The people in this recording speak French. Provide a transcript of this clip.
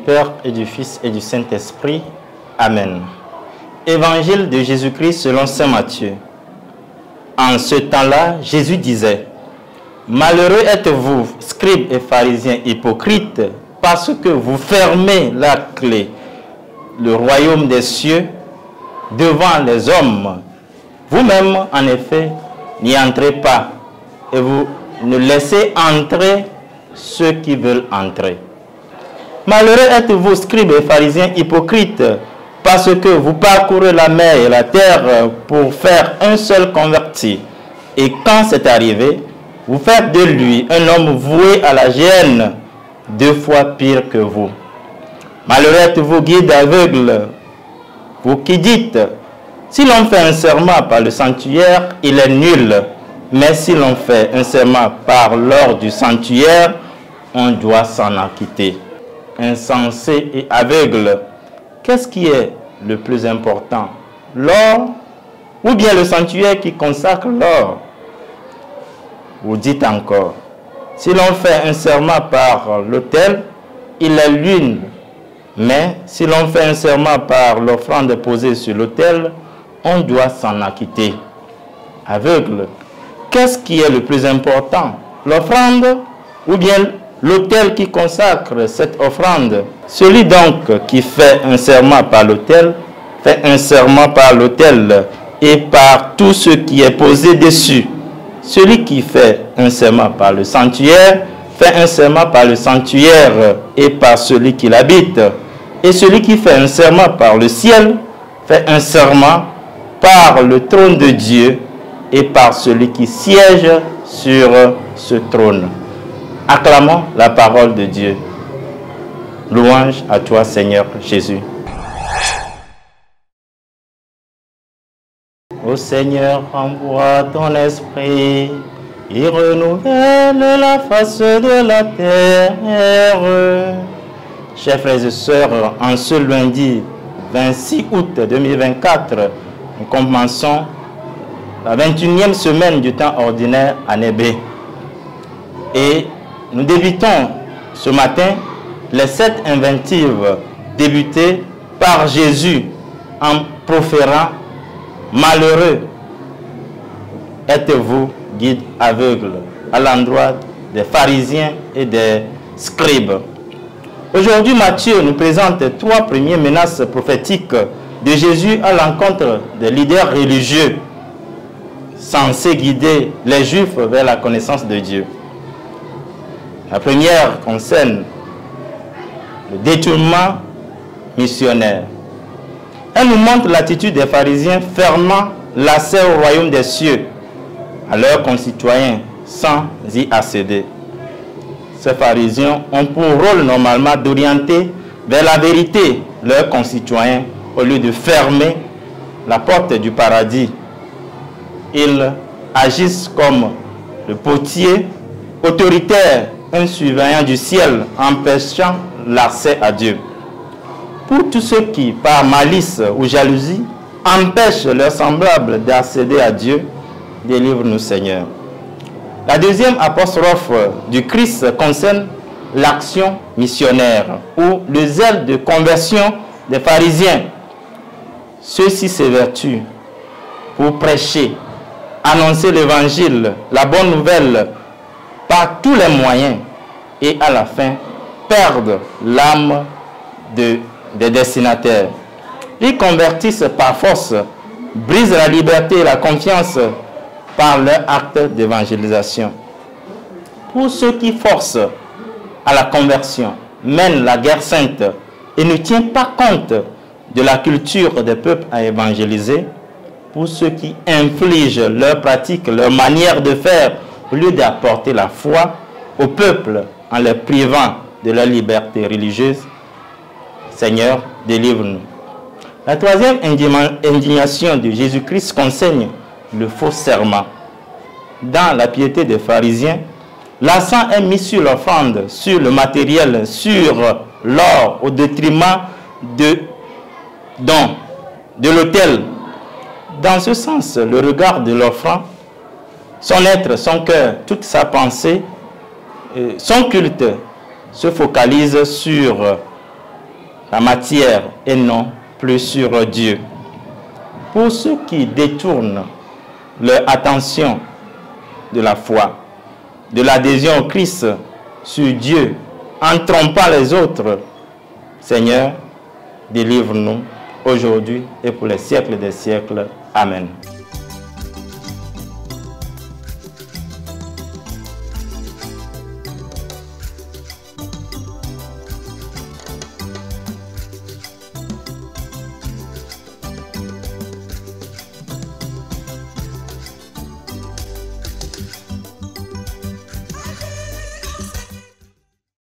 Père et du Fils et du Saint-Esprit. Amen. Évangile de Jésus-Christ selon saint Matthieu. En ce temps-là, Jésus disait: Malheureux êtes-vous, scribes et pharisiens hypocrites, parce que vous fermez la clé, le royaume des cieux, devant les hommes. Vous-même, en effet, n'y entrez pas, et vous ne laissez entrer ceux qui veulent entrer. Malheureux êtes-vous, scribes et pharisiens hypocrites, parce que vous parcourez la mer et la terre pour faire un seul converti. Et quand c'est arrivé, vous faites de lui un homme voué à la gêne, 2 fois pire que vous. Malheureux êtes-vous, guides aveugles, vous qui dites: si l'on fait un serment par le sanctuaire, il est nul. Mais si l'on fait un serment par l'or du sanctuaire, on doit s'en acquitter. Insensé et aveugle, qu'est-ce qui est le plus important? L'or ou bien le sanctuaire qui consacre l'or? Vous dites encore: si l'on fait un serment par l'autel, il est nul. Mais si l'on fait un serment par l'offrande posée sur l'autel, on doit s'en acquitter. Aveugle, qu'est-ce qui est le plus important? L'offrande ou bien l'autel qui consacre cette offrande? Celui donc qui fait un serment par l'autel, fait un serment par l'autel et par tout ce qui est posé dessus. Celui qui fait un serment par le sanctuaire, fait un serment par le sanctuaire et par celui qui l'habite. Et celui qui fait un serment par le ciel, fait un serment par le trône de Dieu et par celui qui siège sur ce trône. Acclamons la parole de Dieu. Louange à toi, Seigneur Jésus. Ô Seigneur, envoie ton esprit, il renouvelle la face de la terre. Chers frères et sœurs, en ce lundi 26 août 2024, nous commençons la 21e semaine du temps ordinaire année B. Et nous débutons ce matin les 7 invectives débutées par Jésus en proférant: Malheureux êtes-vous, guides aveugles, à l'endroit des pharisiens et des scribes. Aujourd'hui, Matthieu nous présente 3 premières menaces prophétiques de Jésus à l'encontre des leaders religieux censés guider les Juifs vers la connaissance de Dieu. La première concerne le détournement missionnaire. Elle nous montre l'attitude des pharisiens fermant l'accès au royaume des cieux à leurs concitoyens sans y accéder. Ces pharisiens ont pour rôle normalement d'orienter vers la vérité leurs concitoyens au lieu de fermer la porte du paradis. Ils agissent comme le portier autoritaire, un surveillant du ciel, empêchant l'accès à Dieu. Pour tous ceux qui, par malice ou jalousie, empêchent leurs semblables d'accéder à Dieu, délivre-nous, Seigneur. La deuxième apostrophe du Christ concerne l'action missionnaire ou le zèle de conversion des pharisiens. Ceux-ci s'évertuent pour prêcher, annoncer l'évangile, la bonne nouvelle par tous les moyens et à la fin perdent l'âme des destinataires. Ils convertissent par force, brisent la liberté et la confiance par leur acte d'évangélisation. Pour ceux qui forcent à la conversion, mènent la guerre sainte et ne tiennent pas compte de la culture des peuples à évangéliser, pour ceux qui infligent leurs pratiques, leur manière de faire, au lieu d'apporter la foi au peuple en les privant de leur liberté religieuse, Seigneur, délivre-nous. La troisième indignation de Jésus-Christ concerne le faux serment. Dans la piété des pharisiens, l'accent est mis sur l'offrande, sur le matériel, sur l'or, au détriment de l'autel. Dans ce sens, le regard de l'offrande, son être, son cœur, toute sa pensée, son culte se focalise sur la matière et non plus sur Dieu. Pour ceux qui détournent leur attention de la foi, de l'adhésion au Christ sur Dieu, en trompant les autres, Seigneur, délivre-nous aujourd'hui et pour les siècles des siècles. Amen.